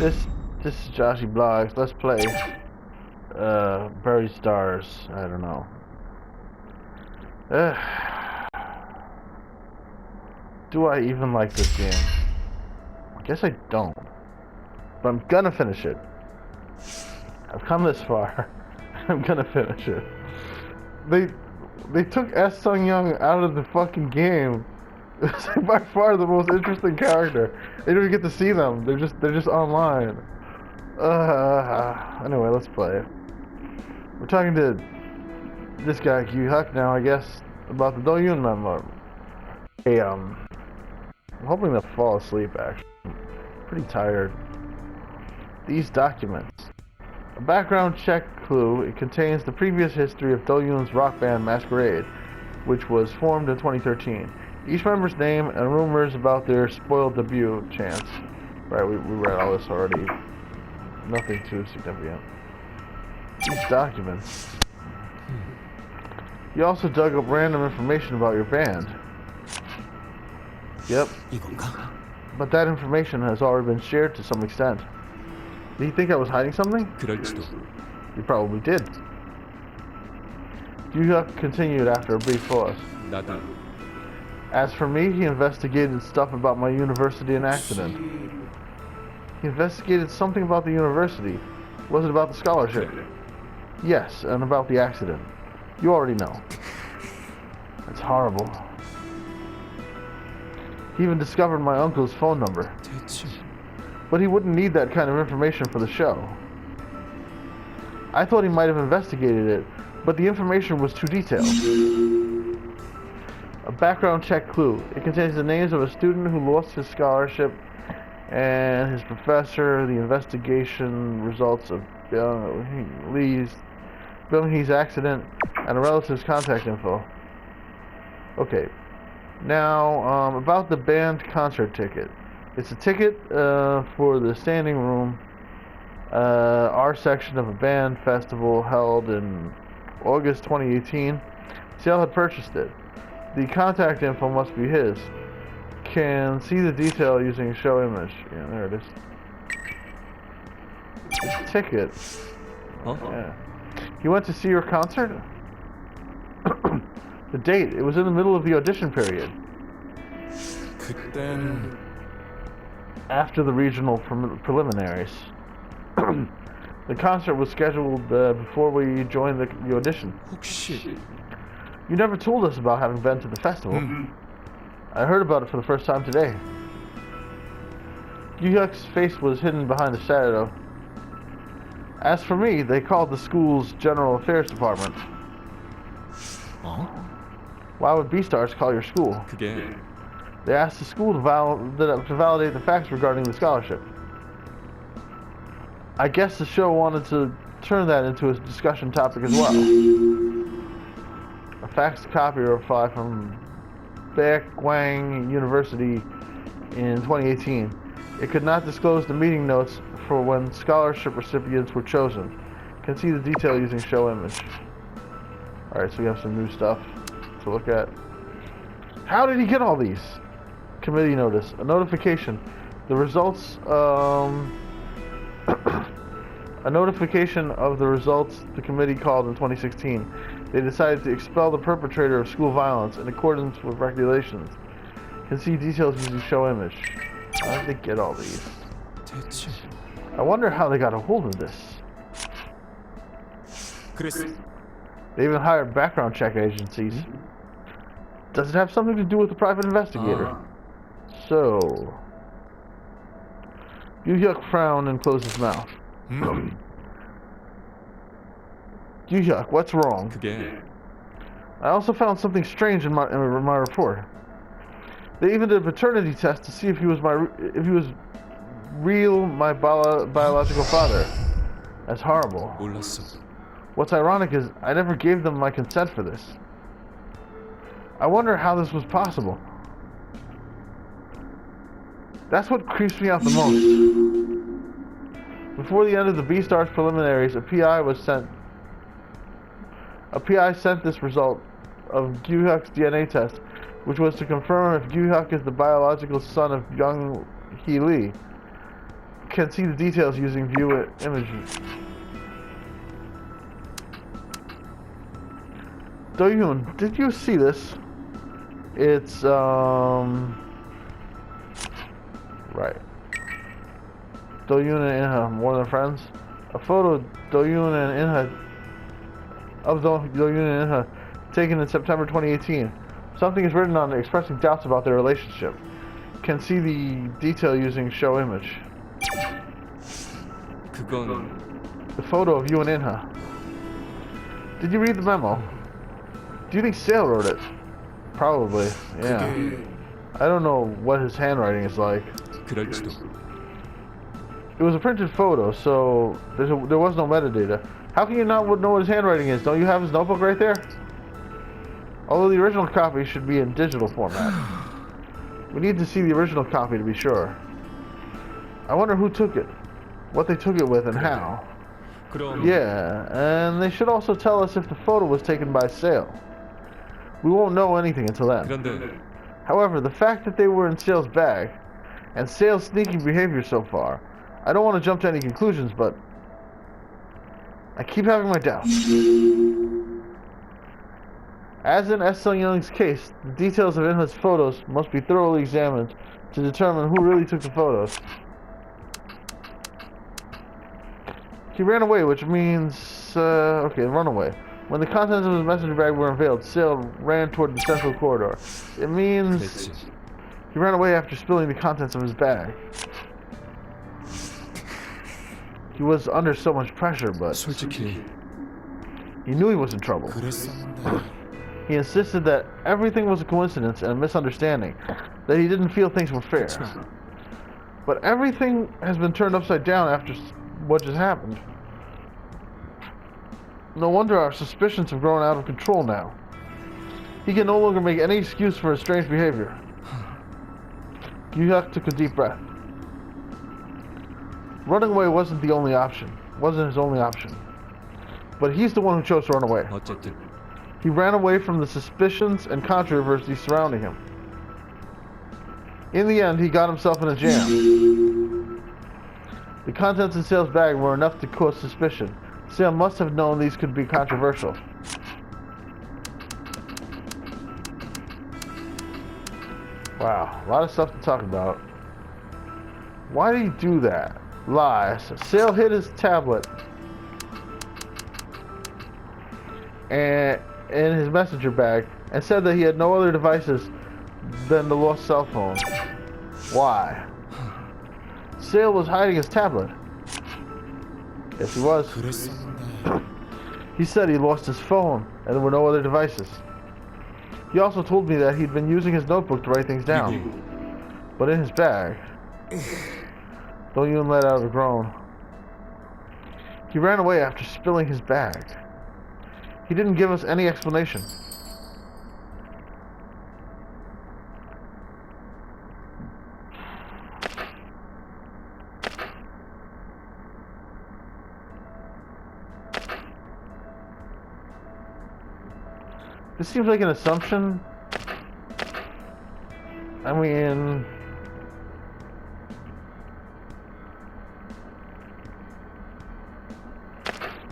This this is Joshyblogz. Let's play Buried Stars. I don't know. Do I even like this game? I guess I don't. But I'm gonna finish it. I've come this far. I'm gonna finish it. They took S. Sung Young out of the fucking game. It's by far the most interesting character. They don't even get to see them. They're just online. Anyway, let's play. We're talking to this guy Q-Huck now, I guess, about the Do-Yoon memo. Hey, I'm hoping to fall asleep. Actually, I'm pretty tired. These documents. A background check clue. It contains the previous history of Do-Yoon's rock band Masquerade, which was formed in 2013. Each member's name and rumors about their spoiled debut chance. Right, we read all this already. Nothing too significant. These documents. You also dug up random information about your band. Yep. But that information has already been shared to some extent. Do you think I was hiding something? You probably did. Yu-Hyuk continued after a brief pause. As for me, he investigated stuff about my university and accident. He investigated something about the university. Was it about the scholarship? Yes, and about the accident. You already know. It's horrible. He even discovered my uncle's phone number. But he wouldn't need that kind of information for the show. I thought he might have investigated it, but the information was too detailed. A background check clue. It contains the names of a student who lost his scholarship and his professor, the investigation results of Byung-hee's accident, and a relative's contact info. Okay. Now, about the band concert ticket. It's a ticket for the standing room, our section of a band festival held in August 2018. Sale had purchased it. The contact info must be his. Can see the detail using show image. Yeah, there it is. It's ticket. Yeah. He went to see your concert? The date. It was in the middle of the audition period. After the regional preliminaries. The concert was scheduled before we joined the audition. You never told us about having been to the festival. I heard about it for the first time today. Yu-Hyuk's face was hidden behind a shadow. As for me, they called the school's general affairs department. Why would B-Stars call your school? They asked the school to validate the facts regarding the scholarship. I guess the show wanted to turn that into a discussion topic as well. A faxed copy or reply from Baekwang University in 2018. It could not disclose the meeting notes for when scholarship recipients were chosen. Can see the detail using show image. Alright, so we have some new stuff to look at. How did he get all these? Committee notice. A notification. The results, a notification of the results the committee called in 2016. They decided to expel the perpetrator of school violence in accordance with regulations. Can see details using show image. How did they get all these? I wonder how they got a hold of this. They even hired background check agencies. Does it have something to do with the private investigator? So... Yu-Hyuk frowned and closed his mouth. Yu-Hyuk, what's wrong? I also found something strange in my report. They even did a paternity test to see if he was my biological father. That's horrible. What's ironic is I never gave them my consent for this. I wonder how this was possible. That's what creeps me out the most. Before the end of the B-Stars preliminaries, a PI sent this result of Yu-Hyuk's DNA test, which was to confirm if Yu-Hyuk is the biological son of Byung-hee Lee. can see the details using view images. Do-yoon, did you see this? It's right. Do-yoon and Inha, more than friends. A photo of Do-yoon and Inha taken in September 2018. Something is written on it expressing doubts about their relationship. Can see the detail using show image. The photo of you and Inha. Did you read the memo? Do you think Sale wrote it? Probably, yeah. I don't know what his handwriting is like. It was a printed photo, so there was no metadata. How can you not know what his handwriting is? Don't you have his notebook right there? Although the original copy should be in digital format. We need to see the original copy to be sure. I wonder who took it, what they took it with, and how. Yeah, and they should also tell us if the photo was taken by Sale. We won't know anything until then. However, the fact that they were in Sale's bag, and Sale's sneaky behavior so far, I don't want to jump to any conclusions, but I keep having my doubts. As in S. Sung-young's case, the details of Inha's photos must be thoroughly examined to determine who really took the photos. He ran away, which means... okay, run away. When the contents of his messenger bag were unveiled, Sale ran toward the central corridor. It means he ran away after spilling the contents of his bag. He was under so much pressure, but he knew he was in trouble. He insisted that everything was a coincidence and a misunderstanding, that he didn't feel things were fair. But everything has been turned upside down after what just happened. No wonder our suspicions have grown out of control now. He can no longer make any excuse for his strange behavior. Yu-hyuk took a deep breath. Running away wasn't his only option. But he's the one who chose to run away. He ran away from the suspicions and controversy surrounding him. In the end, he got himself in a jam. The contents in Sale's bag were enough to cause suspicion. Sale must have known these could be controversial. Wow, a lot of stuff to talk about. Why did he do that? Lies. Sale hid his tablet and in his messenger bag and said that he had no other devices than the lost cell phone. Why? Sale was hiding his tablet. Yes, he was. He said he lost his phone and there were no other devices. He also told me that he'd been using his notebook to write things down. But in his bag... Don't even let out a groan. He ran away after spilling his bag. He didn't give us any explanation. This seems like an assumption. I mean...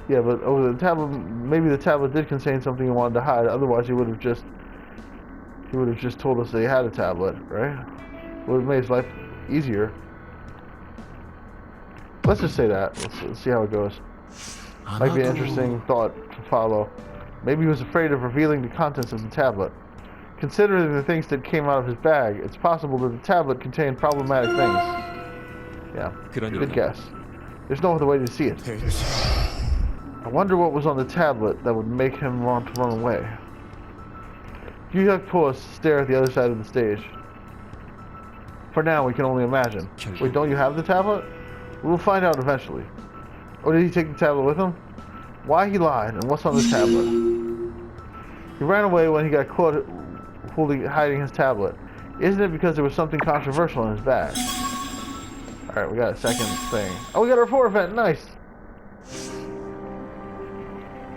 Yeah, but over the tablet, maybe the tablet did contain something he wanted to hide. Otherwise, he would have just told us that he had a tablet, right? Would have made his life easier. Let's just say that. Let's see how it goes. Might be an interesting thought to follow. Maybe he was afraid of revealing the contents of the tablet. Considering the things that came out of his bag, it's possible that the tablet contained problematic things. Yeah, good guess. There's no other way to see it. I wonder what was on the tablet that would make him want to run away. Yu-hyuk paused to stare at the other side of the stage. For now, we can only imagine. Wait, don't you have the tablet? We'll find out eventually. Or did he take the tablet with him? Why he lied, and what's on the tablet? He ran away when he got caught hiding his tablet. Isn't it because there was something controversial in his bag? Alright, we got a second thing. Oh, we got a report event, nice!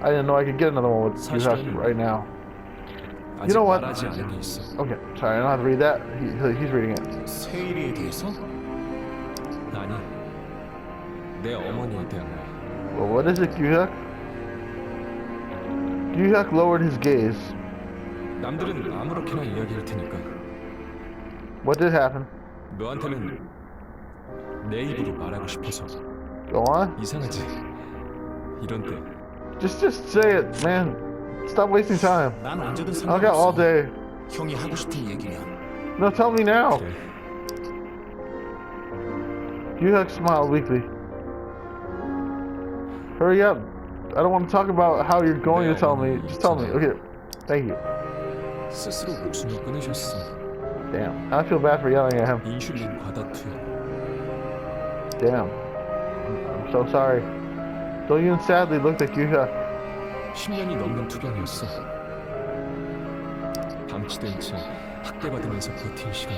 I didn't know I could get another one with Yu-hyuk right now. You know what? Okay, sorry, I don't have to read that. He's reading it. 내 어머니에 대한 Well, what is it, Gyuhyuk? Gyuhyuk lowered his gaze. 남들은 아무렇게나 이야기할 테니까 What did happen? 너한테는 내 입으로 말하고 싶어서. Go on. 이상하지? 이런 때 Just say it, man. Stop wasting time. 난 언제든 I got all 상관없어. day. 형이 하고 싶은 얘기면. No, tell me now. 그래. Gyuhyuk smiled weakly. Hurry up. I don't want to talk about how you're going to tell me. Just tell me. Okay. Thank you. 스스로 목숨을 끊으셨어. Damn. I feel bad for yelling at him. 인슐린 과다투여. Damn. I'm so sorry. Do-yoon sadly looked at Gyuhyuk. 10년이 넘는 투병이었어. 방치된 채 학대받으면서 버틴 시간,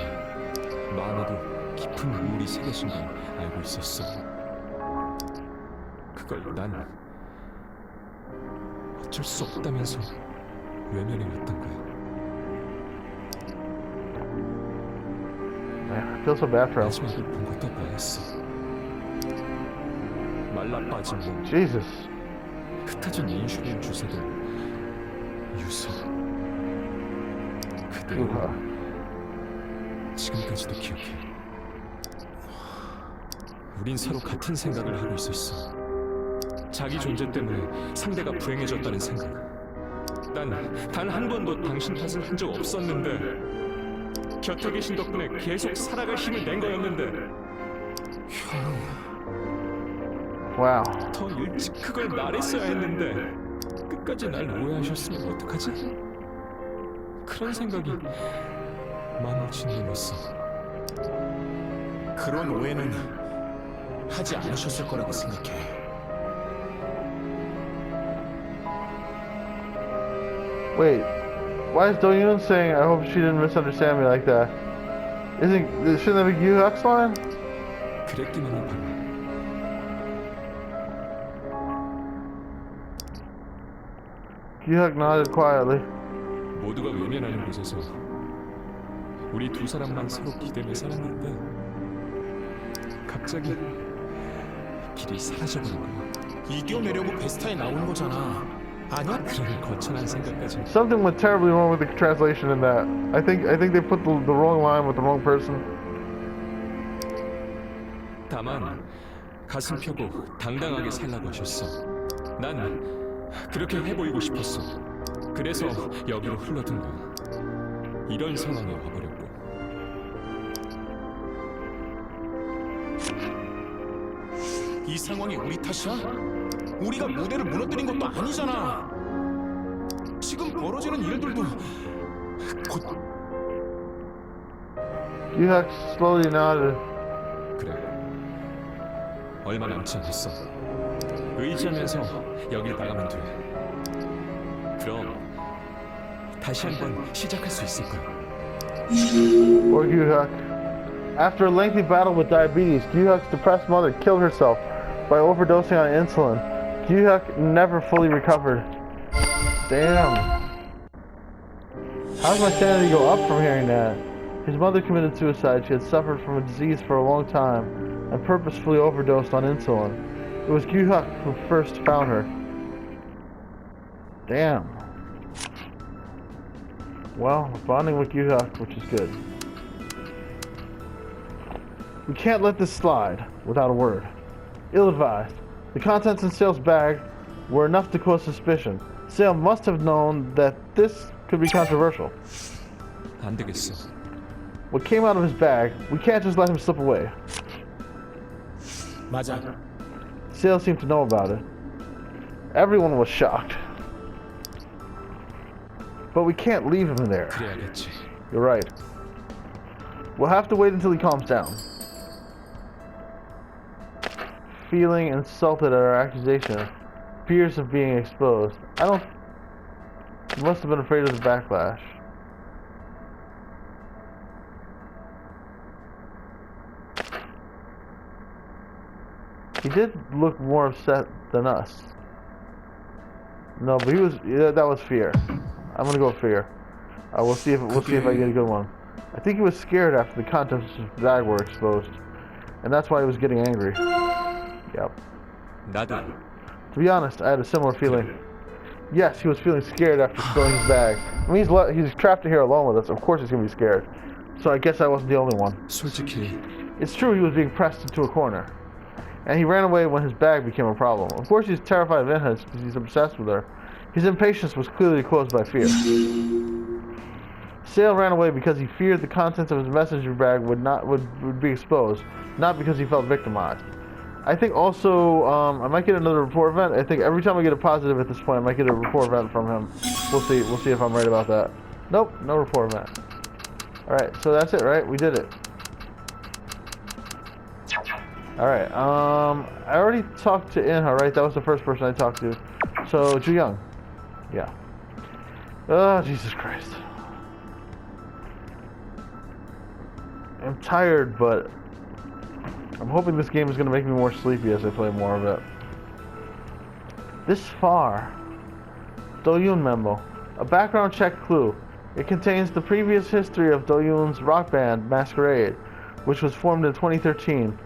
마음에도 깊은 우울이 새겨진 걸 알고 있었어. 그걸 난 어쩔 수 없다면서 외면해 왔던 거야. Man, I feel so bad for him. 마지막을 본 것도 너였어. 말라 빠진 몸, Jesus. 흩어진 인슐린 주사들, 유서. 그대로 지금까지도 기억해. 우린 서로 같은 생각을 하고 있었어. 자기 존재 때문에 상대가 불행해졌다는 생각. 난 단 한 번도 당신 탓을 한 적 없었는데 곁에 계신 덕분에 계속 살아갈 힘을 낸 거였는데 Wow. 더 일찍 그걸 말했어야 했는데 끝까지 날 오해하셨으면 어떡하지? 그런 생각이 마음을 짓누르었어. 그런 오해는 하지 않으셨을 거라고 생각해. Wait. Why is Do-yoon saying, I hope she didn't misunderstand me like that? Shouldn't that be Gyuhyuk's line? 그랬기만을 바라. Gyuhyuk nodded quietly. 모두가 외면하는 곳에서 우리 두 사람만 서로 기대며 살았는데 갑자기 길이 사라져버린 거야. 이겨내려고 베스타에 나온 거잖아. 아니야? 그런 거창한 생각까지. Something went terribly wrong with the translation in that. I think they put the wrong line with the wrong person. 다만 가슴 펴고 당당하게 살라고 하셨어. 난 그렇게 해보이고 싶었어. 그래서 여기로 흘러든 거야. 이런 상황에 와버렸고. 이 상황이 우리 탓이야? 우리가 무대를 무너뜨린 것도 아니잖아. 지금 벌어지는 일들도 곧 Gyuhyuk slowly nodded. 그래. 얼마 남지 않았어. 의지하면서 여길 나가면 돼. 그럼 다시 한번 시작할 수 있을 거야. Poor Gyuhyuk. After a lengthy battle with diabetes, Gyuhyuk's depressed mother killed herself by overdosing on insulin. Gyuhyuk never fully recovered. Damn. How does my sanity go up from hearing that? His mother committed suicide. She had suffered from a disease for a long time and purposefully overdosed on insulin. It was Gyuhyuk who first found her. Damn. Well, bonding with Gyuhyuk, which is good. We can't let this slide without a word. Ill-advised. The contents in Sale's bag were enough to cause suspicion. Sale must have known that this could be controversial. 안 되겠어. What came out of his bag, we can't just let him slip away. 맞아. Sale seemed to know about it. Everyone was shocked. But we can't leave him there. 그래야겠지. You're right. We'll have to wait until he calms down. Feeling insulted at our accusation, fears of being exposed. He must have been afraid of the backlash. He did look more upset than us. No, but that was fear. I'm gonna go with fear. We'll see if I get a good one. I think he was scared after the contents of his bag were exposed, and that's why he was getting angry. Yep. 나도. To be honest, I had a similar feeling. Yes, he was feeling scared after spilling his bag. I mean, he's trapped in here alone with us. Of course he's gonna be scared. So I guess I wasn't the only one. 솔직히 It's true he was being pressed into a corner. And he ran away when his bag became a problem. Of course he's terrified of Inha because he's obsessed with her. His impatience was clearly caused by fear. Sale ran away because he feared the contents of his messenger bag would be exposed, not because he felt victimized. I think also I might get another report event. I think every time I get a positive at this point, I might get a report event from him. We'll see. We'll see if I'm right about that. Nope, no report event. All right, so that's it, right? We did it. All right. I already talked to Inha, right? That was the first person I talked to. So Ju Young. Yeah. Oh, Jesus Christ. I'm tired, but I'm hoping this game is going to make me more sleepy as I play more of it. This far. Do-yoon memo. A background check clue. It contains the previous history of Do-yoon's rock band, Masquerade, which was formed in 2013.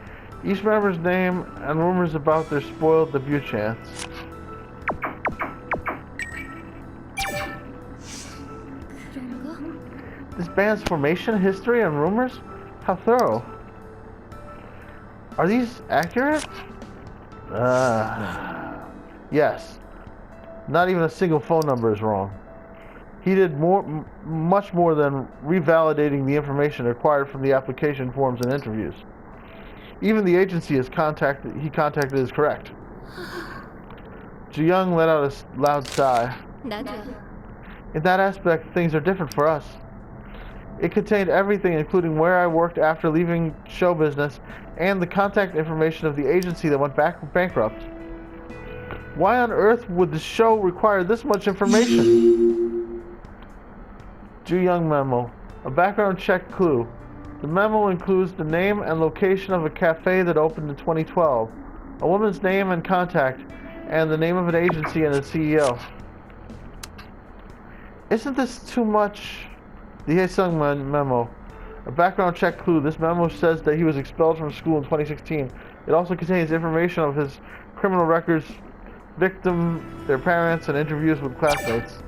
Each member's name and rumors about their spoiled debut chance. This band's formation, history, and rumors? How thorough. Are these accurate? Yes. Not even a single phone number is wrong. He did much more than revalidating the information acquired from the application forms and interviews. Even the agency he contacted is correct. Ju Young let out a loud sigh. In that aspect, things are different for us. It contained everything, including where I worked after leaving show business and the contact information of the agency that went bankrupt. Why on earth would the show require this much information? Ju Young memo. A background check clue. The memo includes the name and location of a cafe that opened in 2012, a woman's name and contact, and the name of an agency and its CEO. Isn't this too much? The Haesung memo. A background check clue. This memo says that he was expelled from school in 2016. It also contains information of his criminal records, victim, their parents, and interviews with classmates.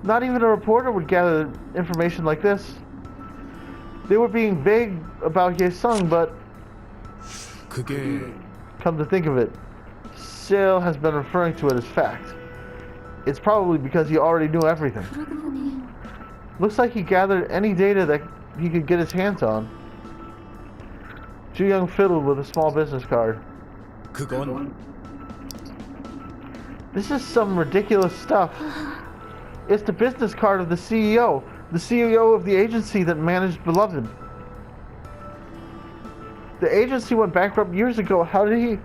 Not even a reporter would gather information like this. They were being vague about Haesung, but come to think of it, Sale has been referring to it as fact. It's probably because he already knew everything. Looks like he gathered any data that he could get his hands on. Ju Young fiddled with a small business card. This is some ridiculous stuff. It's the business card of the CEO of the agency that managed Beloved. The agency went bankrupt years ago. How did he?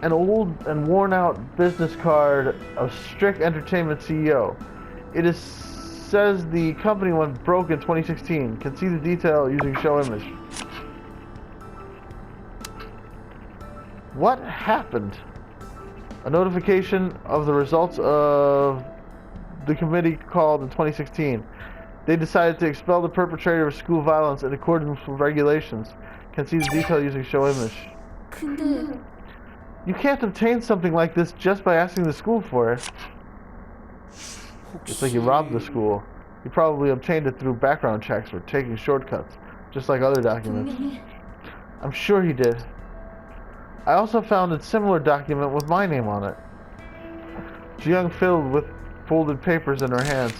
An old and worn out business card of Strict Entertainment CEO. It says the company went broke in 2016. Can see the detail using show image. What happened? A notification of the results of the committee called in 2016. They decided to expel the perpetrator of school violence in accordance with regulations. Can see the detail using show image. You can't obtain something like this just by asking the school for it. It's like you robbed the school. You probably obtained it through background checks or taking shortcuts, just like other documents. I'm sure he did. I also found a similar document with my name on it. Ju Young filled with folded papers in her hands.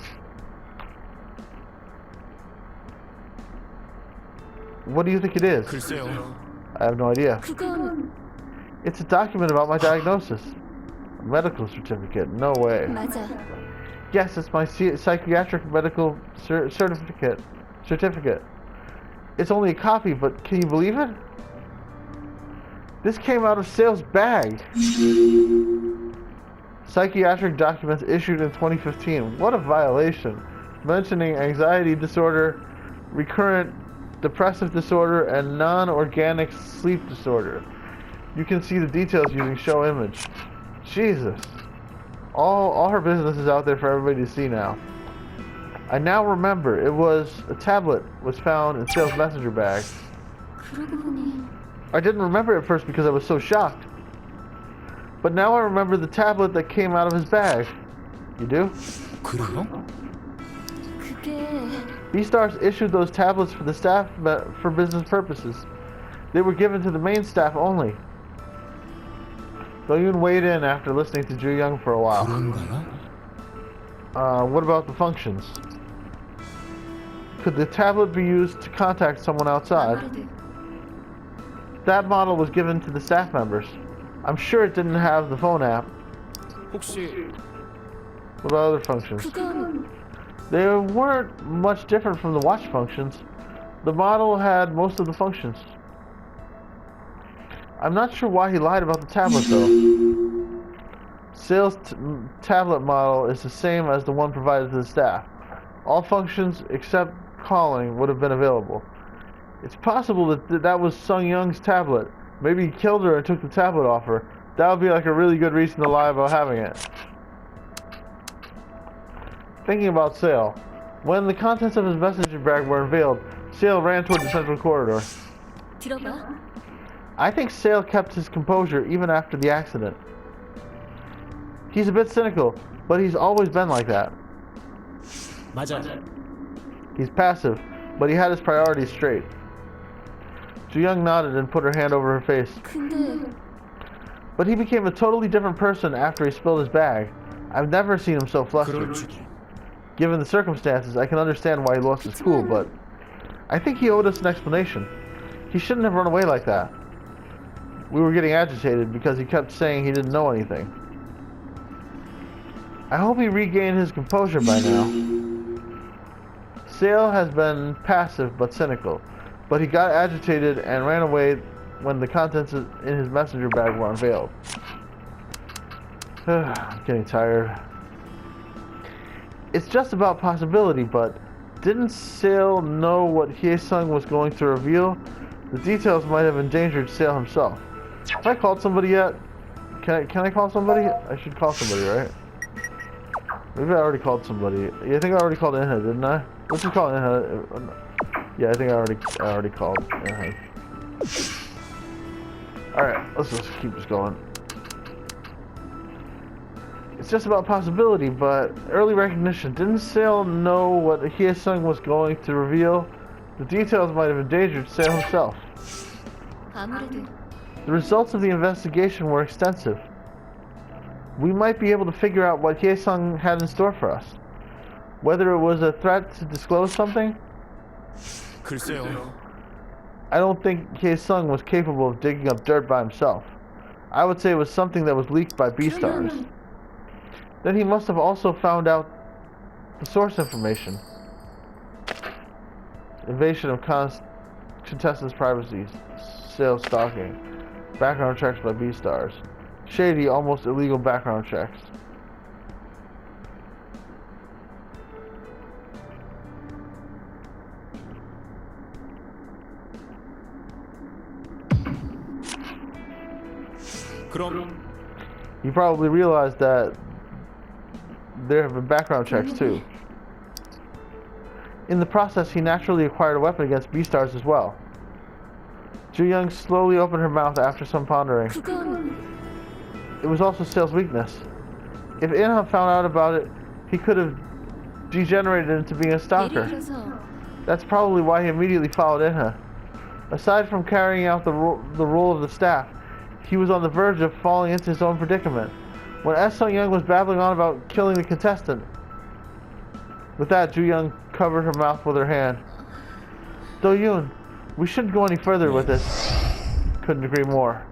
What do you think it is? I have no idea. It's a document about my diagnosis. A medical certificate. No way. Yes, it's my psychiatric medical certificate. It's only a copy, but can you believe it? This came out of Sale's bag. Psychiatric documents issued in 2015. What a violation. Mentioning anxiety disorder, recurrent depressive disorder, and non-organic sleep disorder. You can see the details using show image. Jesus. All her business is out there for everybody to see now. I now remember it was a tablet was found in Sale's messenger bag. 그러고 보니 I didn't remember it at first because I was so shocked. But now I remember the tablet that came out of his bag. You do? 그래요? 그게 B-Stars issued those tablets for the staff for business purposes. They were given to the main staff only. Do-yoon weighed in after listening to Ju-young for a while. 그런가요? What about the functions? Could the tablet be used to contact someone outside? 아무래도 That model was given to the staff members. I'm sure it didn't have the phone app. 혹시 What about other functions? 그건 They weren't much different from the watch functions. The model had most of the functions. I'm not sure why he lied about the tablet though. Sales tablet model is the same as the one provided to the staff. All functions except calling would have been available. It's possible that that was Sung Young's tablet. Maybe he killed her and took the tablet off her. That would be like a really good reason to lie about having it. Thinking about Sale. When the contents of his messenger bag were unveiled, Sale ran toward the central corridor. 들어봐. I think Sale kept his composure even after the accident. He's a bit cynical, but he's always been like that. 맞아. He's passive, but he had his priorities straight. Ju-young nodded and put her hand over her face. 근데 But he became a totally different person after he spilled his bag. I've never seen him so flustered. 그럴지도. Given the circumstances, I can understand why he lost his cool, but I think he owed us an explanation. He shouldn't have run away like that. We were getting agitated because he kept saying he didn't know anything. I hope he regained his composure by now. Sale has been passive but cynical, but he got agitated and ran away when the contents in his messenger bag were unveiled. I'm getting tired. It's just about possibility, but didn't Sale know what Hye-sung was going to reveal? The details might have endangered Sale himself. Have I called somebody yet? Can I call somebody? I should call somebody, right? Maybe I already called somebody. Yeah, I think I already called Inha, didn't I? Let's just call Inha. Yeah, I think I already called Inha. Alright, let's just keep this going. It's just about possibility, but early recognition. Didn't Sale know what Hye-sung was going to reveal? The details might have endangered Sale himself. 아무래도 The results of the investigation were extensive. We might be able to figure out what Hye-sung had in store for us. Whether it was a threat to disclose something? 글쎄요. I don't think Hye-sung was capable of digging up dirt by himself. I would say it was something that was leaked by B-Stars. 그러면 Then he must have also found out the source information. Invasion of contestants' privacy, sales stalking, background checks by B-Stars, shady, almost illegal background checks. 그럼 You probably realized that there have been background checks too. In the process, he naturally acquired a weapon against B-Stars as well. Ju-young slowly opened her mouth after some pondering. 그건 It was also Sale's weakness. If Inha found out about it, he could have degenerated into being a 예를 stalker. 들어서 That's probably why he immediately followed Inha. Aside from carrying out the role of the staff, he was on the verge of falling into his own predicament. When Sung Young was babbling on about killing the contestant. With that, Ju-young covered her mouth with her hand. Do-yoon, we shouldn't go any further with this. Couldn't agree more.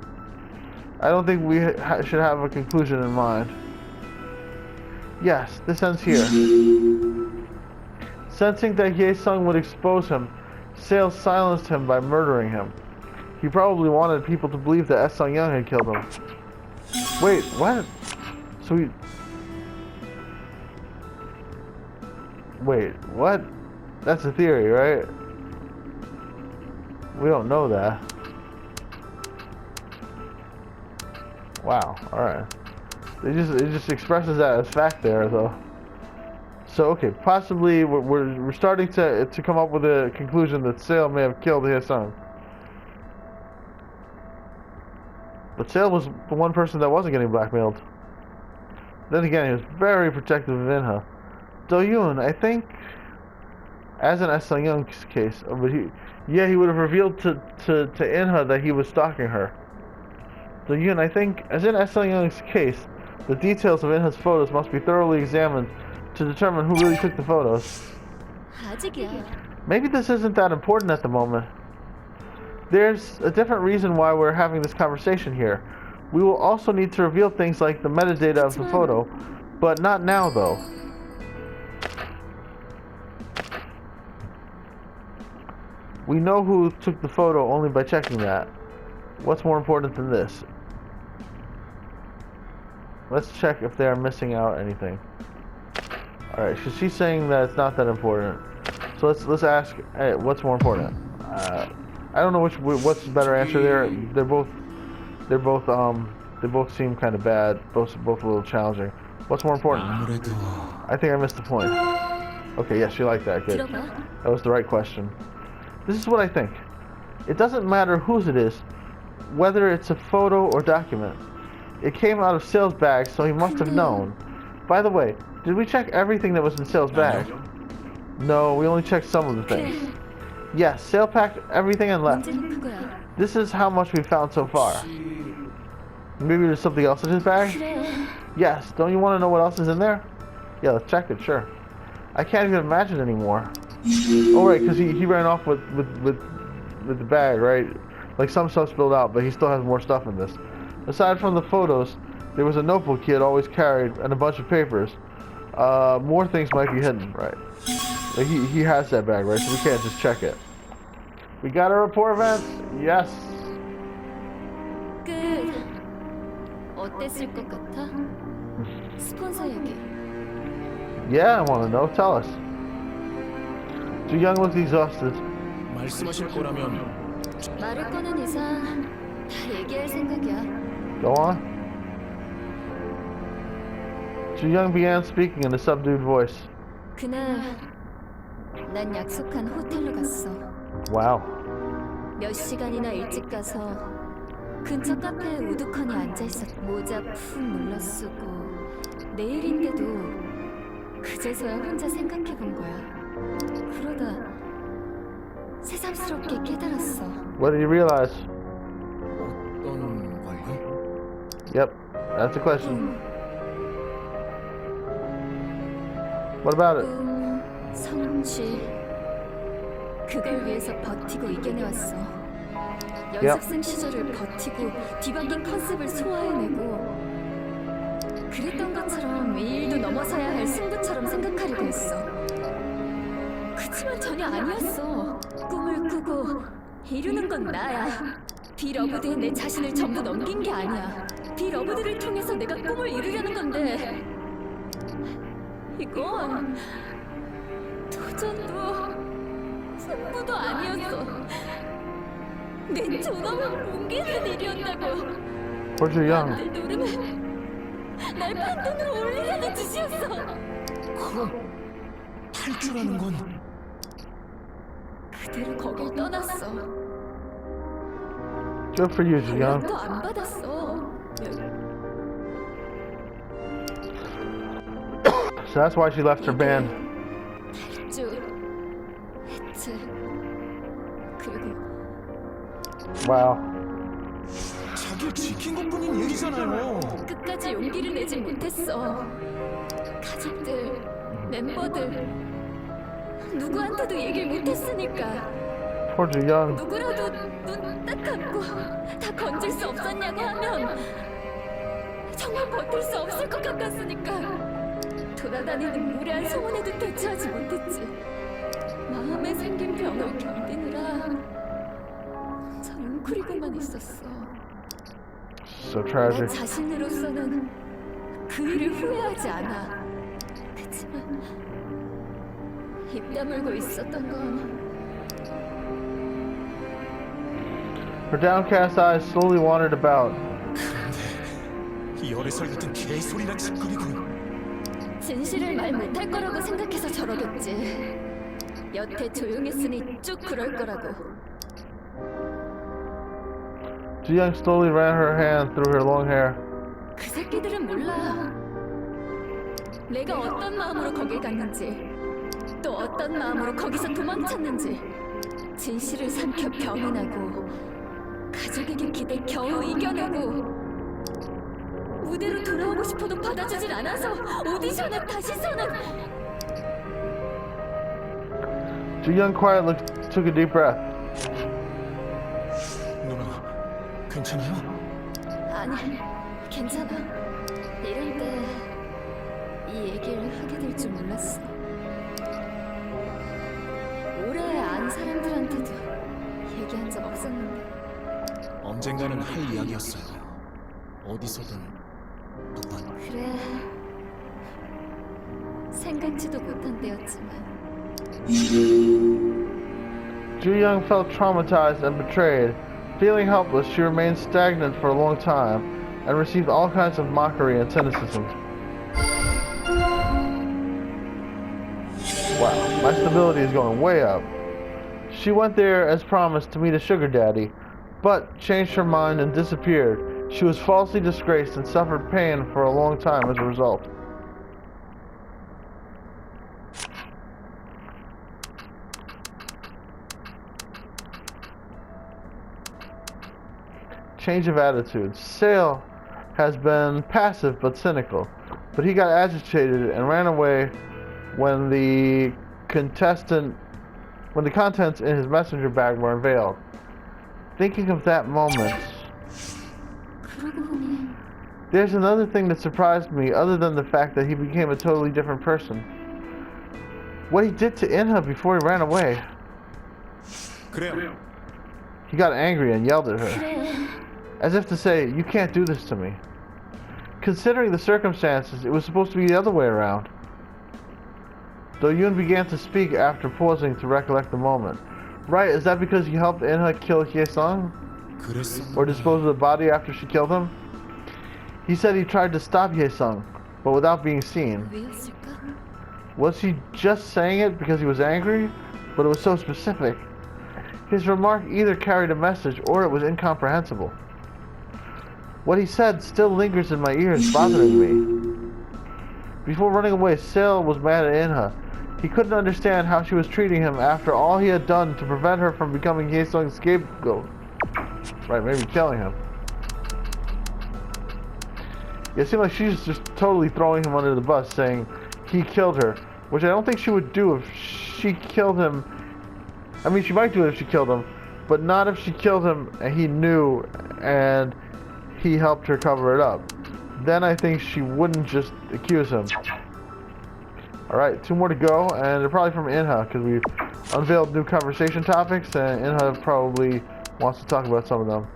I don't think we should have a conclusion in mind. Yes, this ends here. Sensing that Hye-sung would expose him, Sale silenced him by murdering him. He probably wanted people to believe that Sung Young had killed him. Wait, what? So he... Wait, what? That's a theory, right? We don't know that. Wow, alright. It just expresses that as fact there, though. So, okay, possibly we're starting to come up with a conclusion that Sale may have killed Hye-sung. But Sale was the one person that wasn't getting blackmailed. Then again, he was very protective of Inha. Do-yoon, I think, as in Young's case, but he would have revealed to Inha that he was stalking her. Do-yoon, I think, as in Young's case, the details of Inha's photos must be thoroughly examined to determine who really took the photos. 아직이야. Maybe this isn't that important at the moment. There's a different reason why we're having this conversation here. We will also need to reveal things like the metadata of the photo, but not now though. We know who took the photo only by checking that. What's more important than this? Let's check if they are missing out anything. Alright, so she's saying that it's not that important. So let's ask, hey, what's more important? I don't know what's the better answer there. They both seem kind of bad. Both a little challenging. What's more important? I think I missed the point. Okay, yes, you like that. Good. That was the right question. This is what I think. It doesn't matter whose it is, whether it's a photo or document. It came out of Sale's bag, so he must have known. By the way, did we check everything that was in Sale's bag? No, we only checked some of the things. Yes, Sale packed everything and left. This is how much we've found so far. Maybe there's something else in his bag? Yes, don't you want to know what else is in there? Yeah, let's check it, sure. I can't even imagine anymore. Oh right, because he ran off with the bag, right? Like some stuff spilled out, but he still has more stuff in this. Aside from the photos, there was a notebook he had always carried and a bunch of papers. More things might be hidden, right? Like he has that bag, right? So we can't just check it. We got a report, Vance? Yes. 끝. 어땠을 것 같아? 스폰서 얘기. Yeah, I want to know. Tell us. Young looks exhausted. 말씀하실 거라면 말을 꺼낸 이상 다 얘기할 생각이야. Go on. Young began speaking in a subdued voice. 그날 난 약속한 호텔로 갔어. Wow. 몇 시간이나 일찍 가서 근처 카페에 우두커니 앉아있었. 모자 푹 눌러 쓰고 내일인데도 그제서야 혼자 생각해본 거야. 그러다 새삼스럽게 깨달았어. What did you realize? 어떤 걸요? Yep, that's the question. What about it? 성취. 그걸 위해서 버티고 이겨내왔어. 연습생 시절을 버티고 뒤바뀐 컨셉을 소화해내고 그랬던 것처럼 이 일도 넘어서야 할 승부처럼 생각하려고 했어. 그치만 전혀 아니었어. 꿈을 꾸고 이루는 건 나야. 비러브드에 내 자신을 전부 넘긴 게 아니야. 비러브드를 통해서 내가 꿈을 이루려는 건데 이건 도전도 승부도 아니었어. 내 존엄을 뭉개는 일이었다고. Where's your young? 남들 노름에 날 판돈으로 올리려는 짓이었어. 그럼 탈출하는 건 그대로 거길 떠났어. Good for you, Young. 연락도 안 받았어. So that's why she left her band. 탈주, 해체, 그리고 Wow. 자기를 지킨 것뿐인 얘기잖아요. 끝까지 용기를 내지 못했어. 가족들, 멤버들 누구한테도 얘기를 못했으니까. Poor Young. 누구라도 눈 딱 감고 다 건질 수 없었냐고 하면 정말 버틸 수 없을 것 같았으니까. 돌아다니는 무례한 소문에도 대처하지 못했지. 마음에 생긴 병을 견디느라 혼자 웅크리고만 있었어. So 나 tragic. 자신으로서는 그 일을 후회하지 않아. 그치만 입 다물고 있었던 건 Her downcast eyes slowly wandered about. 이 열애설 같은 개소리나 짓거리고 진실을 말 못할 거라고 생각해서 저러겠지. 여태 조용했으니 쭉 그럴 거라고. Ji-young slowly ran her hand through her long hair. 그 새끼들은 몰라. 내가 어떤 마음으로 거길 갔는지, 또 어떤 마음으로 거기서 도망쳤는지. 진실을 삼켜 병은하고, 가족에게 기대 겨우 이겨내고, 무대로 돌아오고 싶어도 받아주질 않아서 오디션에 다시 서는. Ji-young quietly took a deep breath. 누나, 괜찮아요? 아니, 괜찮아. 이럴 때 이 얘기를 하게 될 줄 몰랐어. 오래 안 사람들한테도 얘기한 적 없었는데. 언젠가는 할 이야기였어요. 어디서든 누구한테. 그래. 생각지도 못한 때였지만. Ju-young felt traumatized and betrayed. Feeling helpless, she remained stagnant for a long time and received all kinds of mockery and cynicism. Wow, my stability is going way up. She went there as promised to meet a sugar daddy, but changed her mind and disappeared. She was falsely disgraced and suffered pain for a long time as a result. Change of attitude. Sale has been passive but cynical, but he got agitated and ran away when the contents in his messenger bag were unveiled. Thinking of that moment, 그러고 보니 there's another thing that surprised me other than the fact that he became a totally different person. What he did to Inha before he ran away. 그래요. He got angry and yelled at her, 그래. as if to say, "You can't do this to me." Considering the circumstances, it was supposed to be the other way around. Do-yoon began to speak after pausing to recollect the moment. Right, is that because you helped Inha kill Hye-sung? 그랬어. Or dispose of the body after she killed him? He said he tried to stop Hye-sung, but without being seen. 왜였을까? Was he just saying it because he was angry? But it was so specific. His remark either carried a message or it was incomprehensible. What he said still lingers in my ears, bothering me. Before running away, Sale was mad at Inha. He couldn't understand how she was treating him after all he had done to prevent her from becoming Hye-sung's scapegoat. Right, maybe killing him. It seemed like she's just totally throwing him under the bus, saying he killed her, which I don't think she would do if she killed him. I mean, she might do it if she killed him, but not if she killed him and he knew and he helped her cover it up. Then I think she wouldn't just accuse him. Alright, 2 more to go, and they're probably from Inha, because we've unveiled new conversation topics, and Inha probably wants to talk about some of them.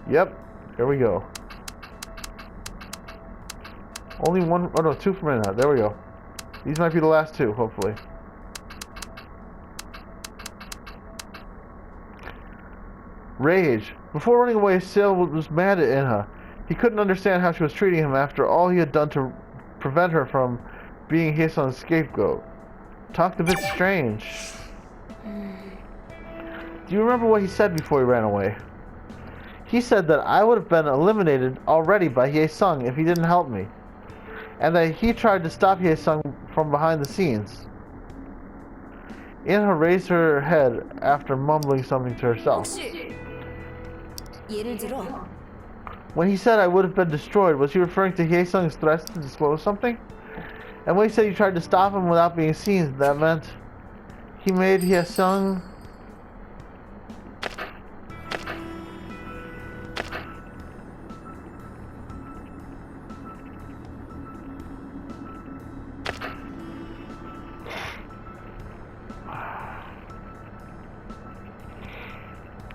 Yep, here we go. Only one, oh no, 2 from Inha, there we go. These might be the last 2, hopefully. Rage. Before running away, Sale was mad at Inha. He couldn't understand how she was treating him after all he had done to prevent her from being Hye-sung's scapegoat. Talked a bit strange. Do you remember what he said before he ran away? He said that I would have been eliminated already by Hye-sung if he didn't help me, and that he tried to stop Hye-sung from behind the scenes. Inha raised her head after mumbling something to herself. 혹시 예를 들어 When he said I would have been destroyed, was he referring to Hye-sung's threats to disclose something? And when he said he tried to stop him without being seen, that meant he made Hye-sung...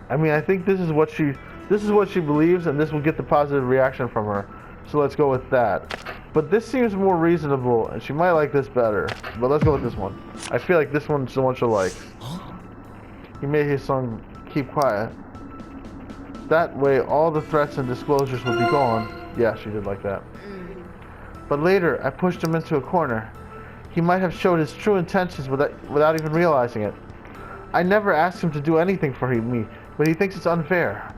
I mean, I think this is what she believes, and this will get the positive reaction from her. So let's go with that. But this seems more reasonable, and she might like this better. But let's go with this one. I feel like this one's the one she'll like. He made his son keep quiet. That way, all the threats and disclosures would be gone. Yeah, she did like that. But later, I pushed him into a corner. He might have showed his true intentions without even realizing it. I never asked him to do anything for me, but he thinks it's unfair.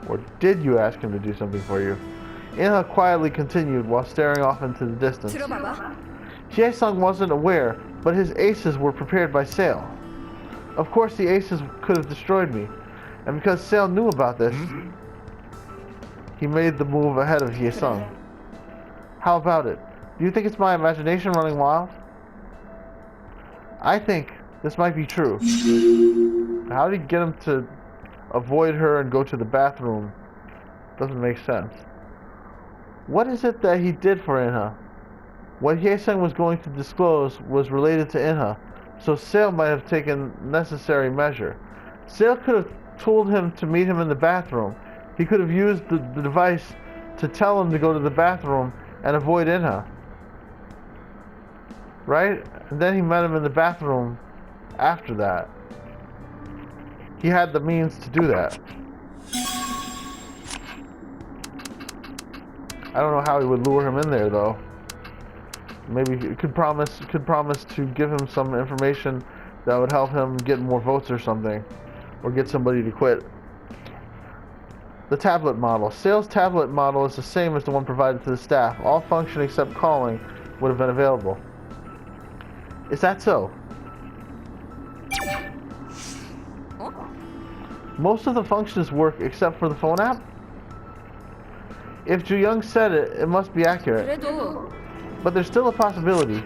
Or did you ask him to do something for you? Inha quietly continued while staring off into the distance. 들어봐봐. Hye-sung wasn't aware, but his aces were prepared by Sale. Of course the aces could have destroyed me, and because Sale knew about this, he made the move ahead of Hye-sung. How about it? Do you think it's my imagination running wild? I think this might be true. How did he get him to avoid her and go to the bathroom? Doesn't make sense. What is it that he did for Inha? What Hye-sung was going to disclose was related to Inha, so Sale might have taken necessary measure. Sale could have told him to meet him in the bathroom. He could have used the device to tell him to go to the bathroom and avoid Inha. Right? And then he met him in the bathroom after that. He had the means to do that. I don't know how he would lure him in there though. Maybe he could promise to give him some information that would help him get more votes or something, or get somebody to quit. The tablet model. Sale's tablet model is the same as the one provided to the staff. All function except calling would have been available. Is that so? Most of the functions work except for the phone app? If Ju-young said it, it must be accurate. 그래도 But there's still a possibility.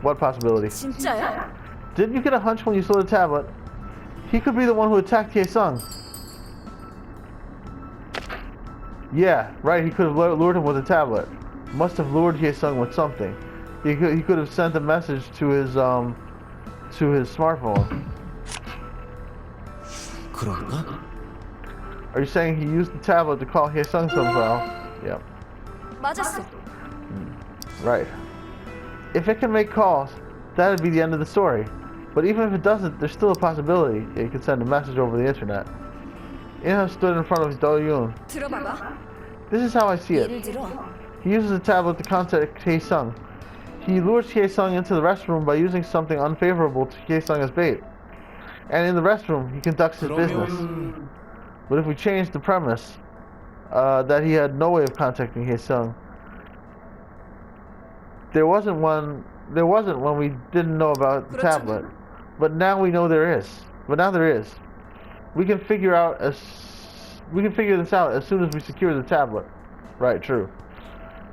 What possibility? 진짜야? Didn't you get a hunch when you saw the tablet? He could be the one who attacked Hye-sung. Yeah, right, he could have lured him with a tablet. Must have lured Hye-sung with something. He could have sent a message to his smartphone. 그럴까? Are you saying he used the tablet to call Hye-sung somehow? Yep. 맞았어. Right. If it can make calls, that'd be the end of the story. But even if it doesn't, there's still a possibility it could send a message over the internet. Inha stood in front of Do-yoon. 들어봐봐. This is how I see 예를 it. 들어 He uses the tablet to contact Hye-sung. He lures Hye-sung into the restroom by using something unfavorable to Hye-sung as bait. And in the restroom, he conducts his business. 그러면 But if we change the premise, that he had no way of contacting Hye-sung, there wasn't when we didn't know about the tablet. But now we know there is. But now there is. We can figure this out as soon as we secure the tablet. Right, true.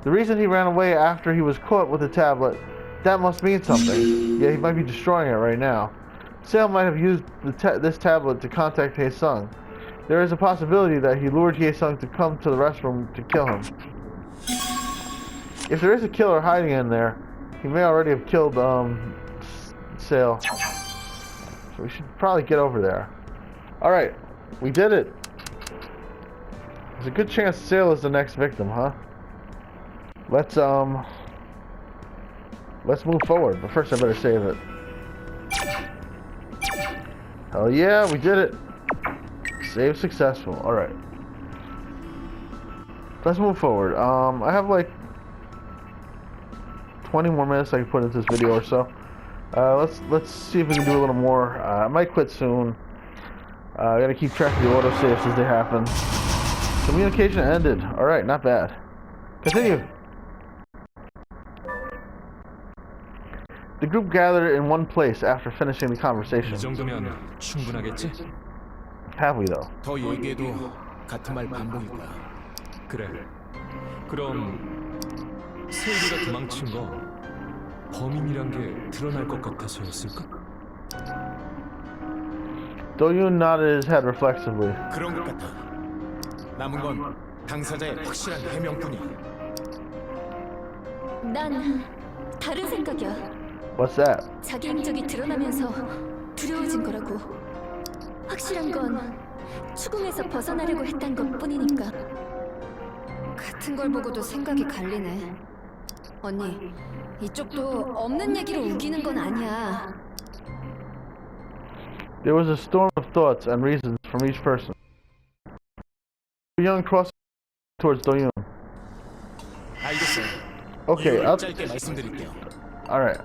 The reason he ran away after he was caught with the tablet, that must mean something. Yeah, he might be destroying it right now. Sale might have used this tablet to contact Hye-sung. There is a possibility that he lured Hye-sung to come to the restroom to kill him. If there is a killer hiding in there, he may already have killed Sale. So we should probably get over there. Alright, we did it. There's a good chance Sale is the next victim, huh? Let's move forward, but first I better save it. Hell yeah, we did it. Save successful. Alright. Let's move forward. I have like 20 more minutes I can put into this video or so. Let's see if we can do a little more. I might quit soon. I gotta keep track of the autosaves as they happen. Communication ended. Alright, not bad. Continue. The group gathered in one place after finishing the conversation. 이 정도면 충분하겠지? Have we though? 더 얘기해도 같은 말 반복일 거야. 그래. 그럼 세율이가 도망친 거 범인이란 게 드러날 것 같아서였을까? Do-yoon nodded his head reflexively. 그런 것 같아. 남은 건 당사자의 확실한 해명뿐이야. 난 다른 생각이야. What's that? 자기 행적이 드러나면서 두려워진 거라고. 확실한 건 추궁에서 벗어나려고 했던 것뿐이니까. 같은 걸 보고도 생각이 갈리네. 언니, 이쪽도 없는 얘기로 우기는 건 아니야. There was a storm of thoughts and reasons from each person. Do-young crossed towards Do-yoon. 알겠어. Okay, 이유를 짧게 말씀드릴게요. Alright.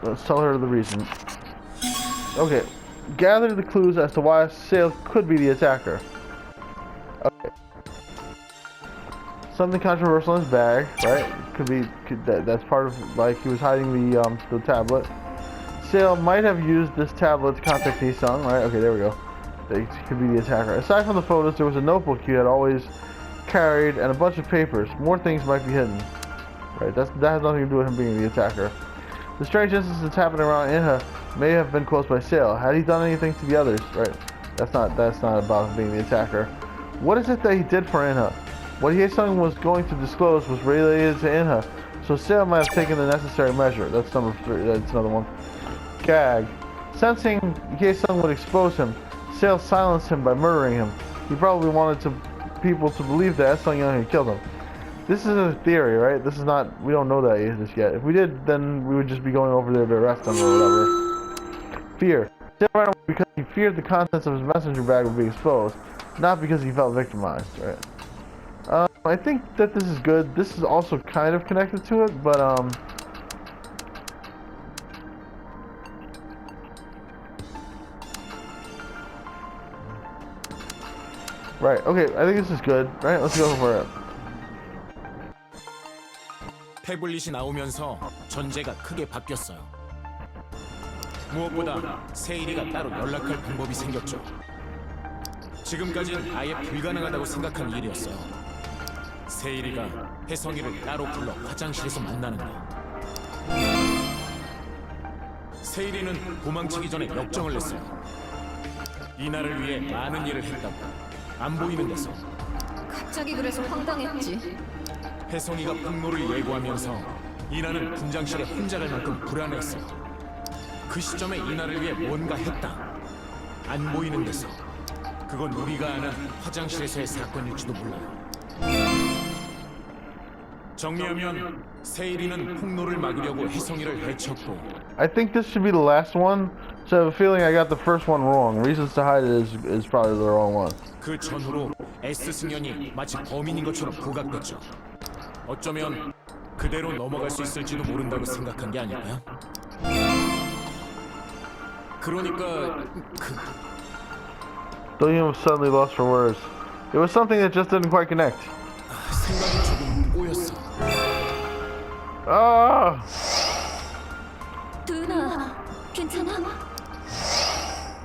Let's tell her the reason. Okay. gather the clues as to why Sale could be the attacker. Okay. Something controversial in his bag, right? That's part of, like, he was hiding the tablet. Sale might have used this tablet to contact Hee-sung, right? Okay, there we go. They could be the attacker. Aside from the photos, there was a notebook he had always carried and a bunch of papers. More things might be hidden. Right, that has nothing to do with him being the attacker. The strange incidents happening around Inha may have been caused by Sale. Had he done anything to the others? Right, that's not about him being the attacker. What is it that he did for Inha? What Hee-sung was going to disclose was related to Inha, so Sale might have taken the necessary measure. That's number 3. That's another one. Gag. Sensing Hee-sung would expose him, Sale silenced him by murdering him. He probably wanted people to believe that Sung Young had killed him. This is a theory, right? This is not. We don't know this yet. If we did, then we would just be going over there to arrest him or whatever. Fear. Sale ran away because he feared the contents of his messenger bag would be exposed, not because he felt victimized, right? I think that this is good. This is also kind of connected to it, but right, okay, I think this is good, right? Let's go for it. 태블릿이 나오면서 전제가 크게 바뀌었어요. 무엇보다 세일이가 따로 연락할 방법이 생겼죠. 지금까진 아예 불가능하다고 생각한 일이었어요. 세일이가 혜성이를 따로 불러 화장실에서 만나는 거. 세일이는 도망치기 전에 역정을 냈어요. 이날을 위해 많은 일을 했다고. 안 보이는 데서. 갑자기 그래서 황당했지. 혜성이가 폭로를 예고하면서 이나는 분장실에 혼자 갈 만큼 불안했어요. 그 시점에 이나를 위해 뭔가 했다. 안 보이는 데서. 그건 우리가 아는 화장실에서의 사건일지도 몰라요. 정리하면 세일이는 폭로를 막으려고 혜성이를 해쳤고. I think this should be the last one. So I have a feeling I got the first one wrong. Reasons to hide it is probably the wrong one. 그 전후로 S 승연이 마치 범인인 것처럼 부각됐죠. 어쩌면 그대로 넘어갈 수 있을지도 모른다고 생각한 게 아닐까요? 그러니까 William was suddenly lost for words. It was something that just didn't quite connect. 생각이 조금 꼬였어. Ah! 도윤아, 괜찮아?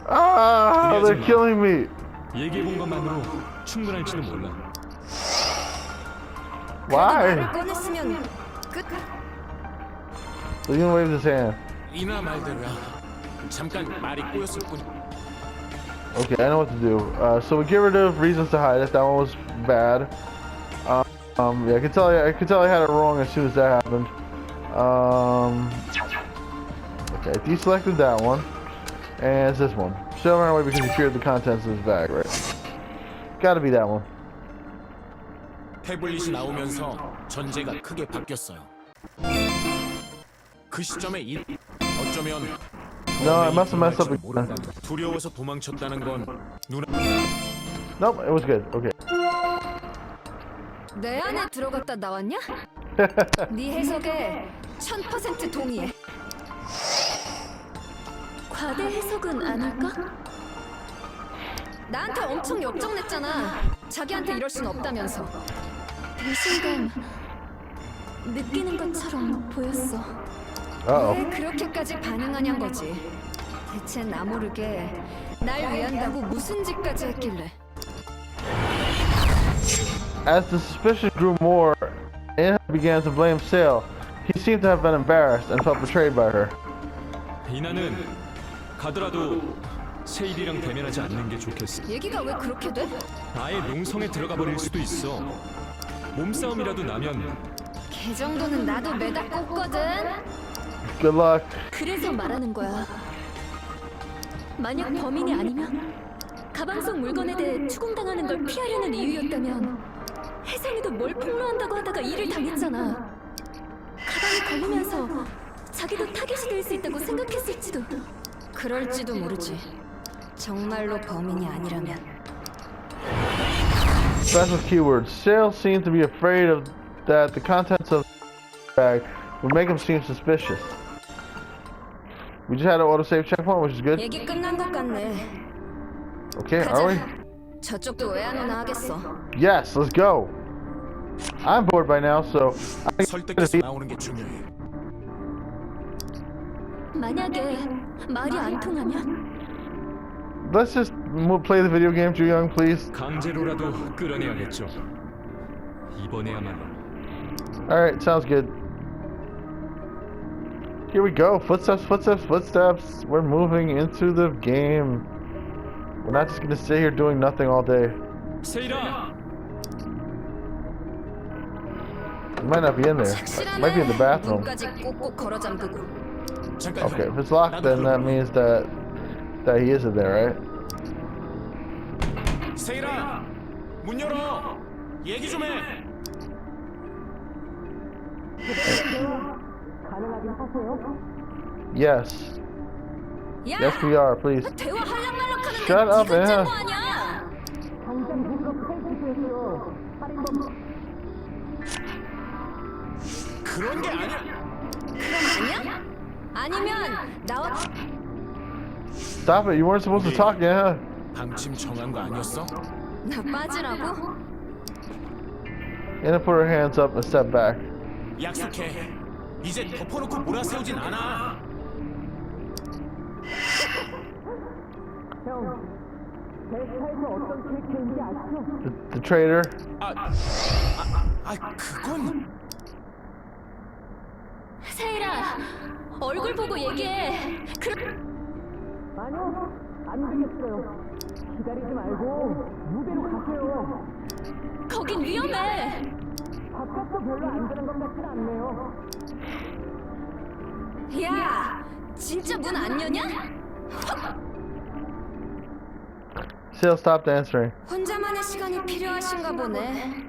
Ah! They're killing me. 얘기해본 것만으로 충분할지도 몰라. Why? 말을 꺼냈으면 끝. William waved his hand. 이나 말대로야. 잠깐 말이 꼬였을 뿐. Okay, I know what to do. So we get rid of reasons to hide it. That one was bad. Yeah, I could tell I had it wrong as soon as that happened. Okay, I deselected that one, and it's this one. Still ran away because he feared the contents of his bag, right? Gotta be that one. 태블릿이 나오면서 전제가 크게 바뀌었어요. 그 시점에 어쩌면 No, I must have messed up again. 두려워서 도망쳤다는 건 누나. Nope, it was good. Okay. 내 안에 들어갔다 나왔냐? 네 해석에 1000% 동의해. 과대 해석은 아닐까? 나한테 엄청 역정냈잖아. 자기한테 이럴 순 없다면서. 배신감 느끼는 것처럼 보였어. 왜 그렇게까지 반응하냔 거지. 대체 나 모르게 날 위한다고 무슨 짓까지 했길래. As the suspicion grew more, Inha began to blame Sale. He seemed to have been embarrassed and felt betrayed by her. 이나는 가더라도 세일이랑 대면하지 않는 게 좋겠어. 얘기가 왜 그렇게 돼? 아예 농성에 들어가 버릴 수도 있어. 몸싸움이라도 나면. 걔 정도는 나도 매닫고 없거든. Good luck. 그래서 말하는 거야. 만약 범인이 아니면 가방 속 물건에 대해 추궁당하는 걸 피하려는 이유였다면 혜성이도 뭘 폭로한다고 하다가 일을 당했잖아. 가방에 걸리면서 자기도 타겟이 될 수 있다고 생각했을지도. 그럴지도 모르지. 정말로 범인이 아니라면. Special keywords. Sale seemed to be afraid of that the contents of the bag would make him seem suspicious. We just had an autosave checkpoint, which is good. 얘기 끝난 것 같네. Okay, are we? 저쪽도 왜 안 오나 하겠어. Yes, let's go. I'm bored by now, so 설득해서 나오는 게 중요해. 만약에 말이 안 통하면 let's just play the video game, Ju-young, please. 강제로라도 끌어내야겠죠. 이번에야말로. Alright, sounds good. Here we go. Footsteps, footsteps, footsteps. We're moving into the game. We're not just gonna sit here doing nothing all day. 세이라. It might not be in there. It might be in the bathroom. 문까지 꼭꼭 걸어 잠그고. 잠깐. Okay, if it's locked, then that means that he isn't there, right? 세이라, 문 열어. 얘기 좀 해. Yes. 야, Yes, we are. Please. 대화 할랑말랑하는데 Shut up, 네가 짠 man. 거 아니야? 그런 게 아니야. 그럼 아니야? 아니면 나와 Stop it. You weren't supposed to talk, yeah. 방침 정한 거 아니었어? 나 빠지라고? Anna put her hands up and stepped back. 약속해. 이제 덮어놓고 몰아세우진 않아. The traitor. 그건 세일아, 얼굴 보고 얘기해. 아니요, 안 되겠어요. 기다리지 말고 무대로 가세요. 거긴 위험해. 바깥도 별로 안 되는 것 같진 않네요. 야, 진짜 문 안 여냐? Still stopped answering. 혼자만의 시간이 필요하신가 보네.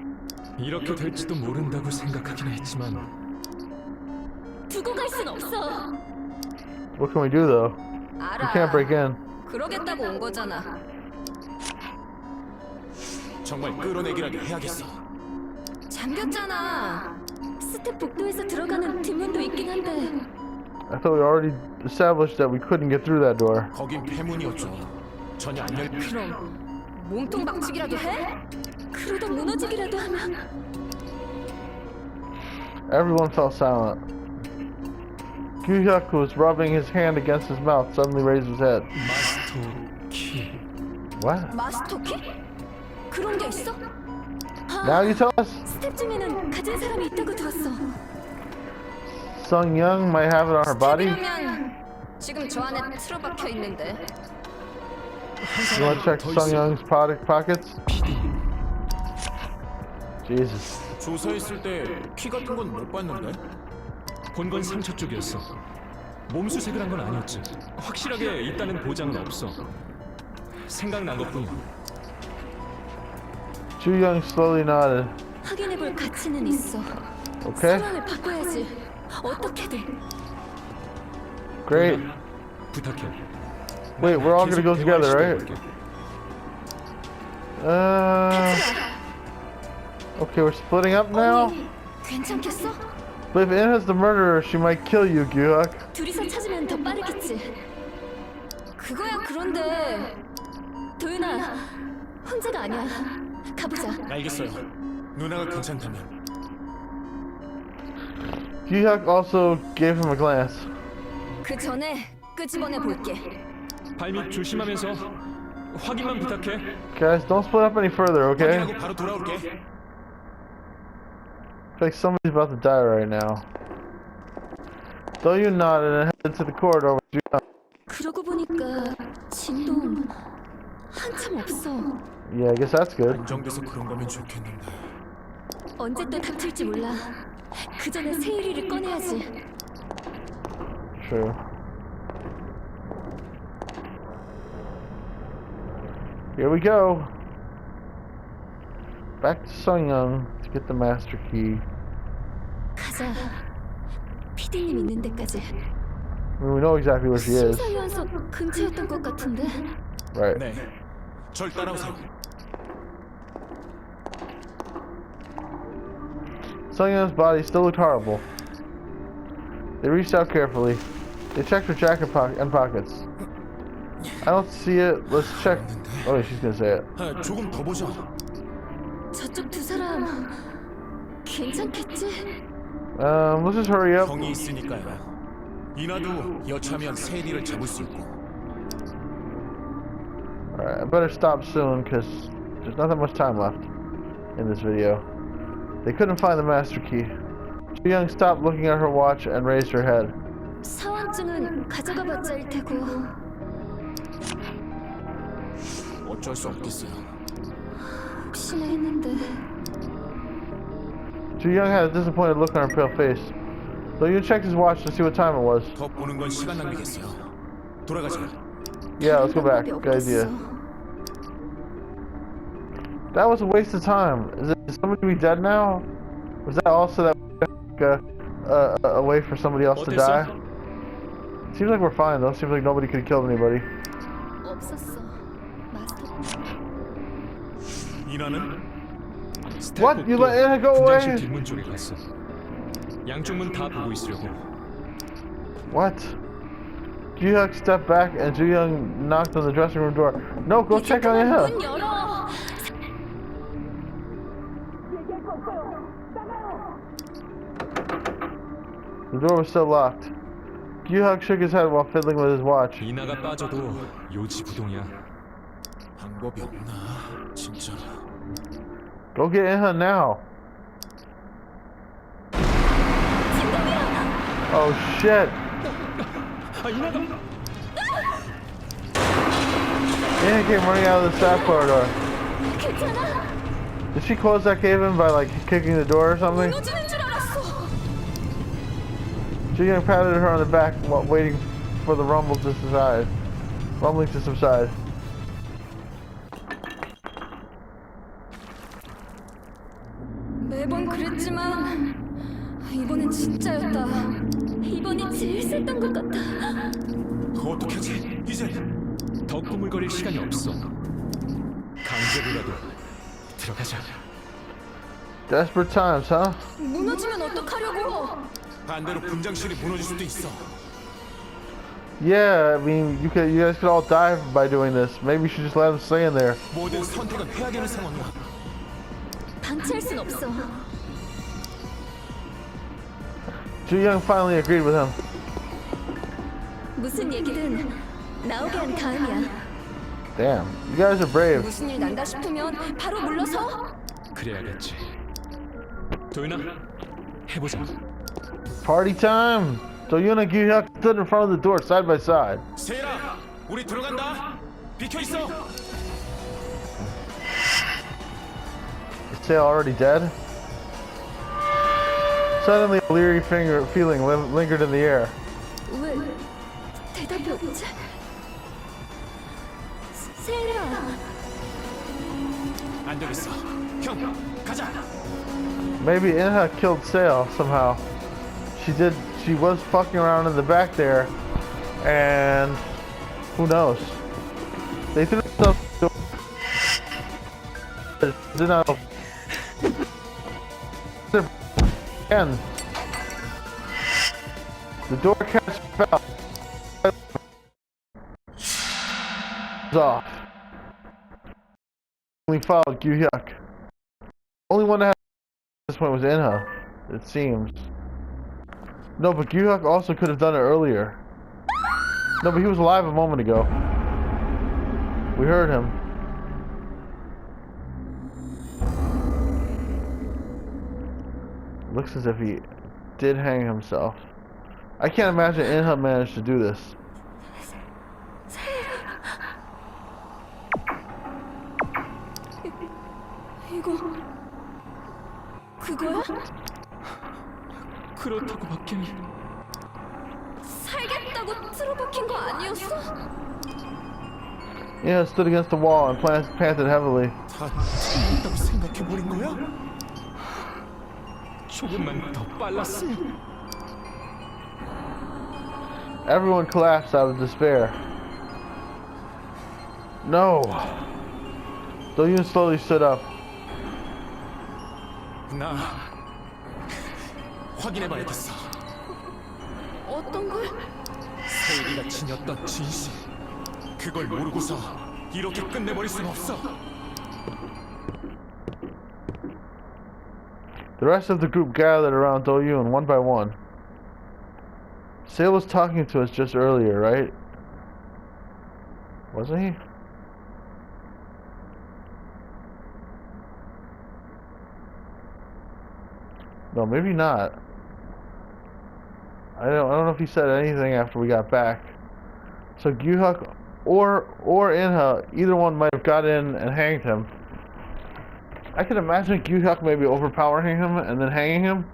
이렇게 될지도 모른다고 생각하긴 했지만 두고 갈 순 없어. What can we do though? We 알아. can't break in. 그러겠다고 온 거잖아. 정말 끌어내기라도 해야겠어. 잠겼잖아. 스텝 복도에서 들어가는 뒷문도 있긴 한데. I thought we already established that we couldn't get through that door. 거긴 폐문이었죠. 전혀 안 열. 그럼 몸통 박치기라도 해? 그러다 무너지기라도 하면. Everyone fell silent. Gyuhyuk, who was rubbing his hand against his mouth, suddenly raised his head. 마스터 키. What? 마스터 키? 그런 게 있어? Now you tell us? 스텝 중에는 가진 사람이 있다고 들었어. Sung Young might have it on her body. 스텝이라면 지금 저 안에 틀어박혀 있는데. You want to check Sung Young's pockets? Jesus. 조사했을 때 피 같은 건 못 봤는데. 본 건 상처 쪽이었어. 몸수색을 한 건 아니었지. 확실하게 있다는 보장은 없어. 생각난 것뿐이야. Ju Young slowly nodded. 확인해볼 가치는 있어. Okay. 상황을 바꿔야지. 어떻게든. Great. 부탁해. Wait, we're all gonna go 계속 together, 대화를 right? 시도해볼게. Okay, we're splitting up now. 언니, 괜찮겠어? But if Anna's the murderer, she might kill you, Gyuhyuk. 둘이서 찾으면 더 빠르겠지. 그거야 그런데 도윤아 혼자가 아니야. 가보자. 알겠어요. 누나가 괜찮다면. Gyuhyuk also gave him a glance. 그 전에 끄집어내 볼게. 발밑 조심하면서 확인만 부탁해. Guys, don't split up any further, okay? 확인하고 바로 돌아올게. I feel like somebody's about to die right now. Though you nodded and headed to the corridor with Ju-young. 그러고 보니까 진동 한참 없어. Yeah, I guess that's good. 안정돼서 그런 거면 좋겠는데. 언제 또 닥칠지 몰라. 그 전에 세일이를 꺼내야지. True. Here we go. Back to Sung Young to get the master key. 가자. 피디님 있는 데까지. I mean, we know exactly where she is. 심사위원석 근처였던 것 같은데. Right. 네. 절 따라오세요. Sung Young's body still looked horrible. They reached out carefully. They checked her jacket pocket and pockets. I don't see it. Let's check. Oh, wait, she's gonna say it. 조금 더 보자. 저쪽 두 사람 괜찮겠지? Let's just hurry up. 형이 있으니까요. 이나도 여차하면 세리를 잡을 수 있고. Alright, I better stop soon because there's not that much time left in this video. They couldn't find the master key. Young stopped looking at her watch and raised her head. 사원증은 가져가 봤자 일 테고. 어쩔 수 없겠어요. 혹시나 했는데. Young had a disappointed look on her pale face. Young checked his watch to see what time it was. 더 보는 건 시간 낭비겠어요. 돌아가자. Yeah, let's go back. Good idea. That was a waste of time. Is somebody be dead now? Was that also that a way for somebody else to die? Seems like we're fine though. Seems like nobody could have killed anybody. 없었어. 마스터. 이나는? What? You let Anna go 분장실 away? 뒷문 쪽에 갔어. 양쪽 문 다 보고 있으려고. What? Ju-hyuk stepped back and Ju-young knocked on the dressing room door. No, go check on Anna. 문 열어. The door was still locked. Ju-hyuk shook his head while fiddling with his watch. 이나가 빠져도 요지부동이야. 방법이 없나? 진짜. Go get Anna now. Oh shit. 아, 이나가. Anna came running out of the staff corridor. 괜찮아? Did she close that cave in by like kicking the door or something? 무너지는 줄 알았어. Ju-young patted her on the back while waiting for the rumbling to subside. 매번 그랬지만 이번엔 진짜였다. 이번이 제일 셌던 것 같아. 어떻게 하지? 이제 더 꾸물거릴 시간이 없어. 강제로라도 들어가자. Desperate times, huh? 무너지면 어떡하려고? 반대로 분장실이 무너질 수도 있어. Yeah, I mean, you guys could all die by doing this. Maybe you should just let them stay in there. 모든 선택은 해야 되는 상황이야. 방치할 순 없어. Ju-young finally agreed with him. 무슨 얘기든 나오게 한 다음이야. Damn, you guys are brave. 무슨 일 난다 싶으면 바로 물러서. 그래야겠지. 도윤아, 해보자. Party time! Do-yoon and Ju-hyuk stood in front of the door side by side. 세라, 우리 들어간다. 비켜 있어. Is Sale already dead? Suddenly, a leery feeling lingered in the air. 왜 대답이 없지? 세라. 안 되겠어. 형, 가자. Maybe Inha killed Sale somehow. She was fucking around in the back there, and who knows? They threw themselves did not again. The door catch fell off. Only followed Ju-hyuk. Only one that had this point was Inha, it seems. No, but Ju-hyuk also could have done it earlier. No, but he was alive a moment ago. We heard him. Looks as if he did hang himself. I can't imagine Inha managed to do this. 이거 그거야? 그렇다고밖에. 살겠다고 틀어박힌 거 아니었어? Inha stood against the wall and panted heavily. 다 틀렸다고 생각해버린 거야? 조금만 더 빨랐으면. Everyone collapsed out of despair. No! Do-yoon slowly stood up. 나 확인해봐야겠어. 어떤 걸? 우리가 지녔던 진실. 그걸 모르고서 이렇게 끝내버릴 순 없어. The rest of the group gathered around Do-yoon one by one. Sale was talking to us just earlier, right? Wasn't he? No, maybe not. I don't know if he said anything after we got back. So Gyuhuk or Inha, either one might have got in and hanged him. I can imagine Gyuhuk maybe overpowering him and then hanging him,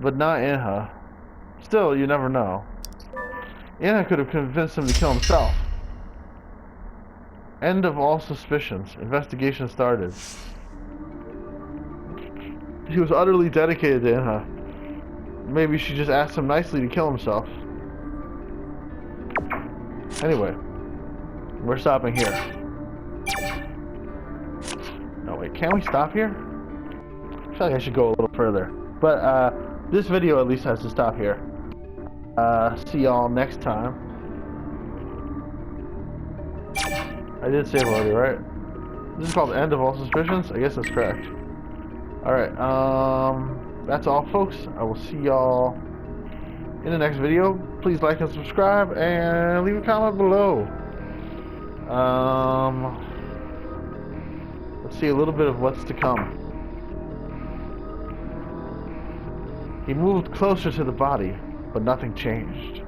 but not Inha. Still, you never know. Inha could have convinced him to kill himself. End of all suspicions. Investigation started. He was utterly dedicated to Inha. Maybe she just asked him nicely to kill himself. Anyway, we're stopping here. Oh wait, can we stop here? I feel like I should go a little further. But this video at least has to stop here. See y'all next time. I did save already, right? This is called End of All Suspicions? I guess that's correct. Alright, that's all folks. I will see y'all in the next video. Please like and subscribe and leave a comment below. Let's see a little bit of what's to come. He moved closer to the body, but nothing changed.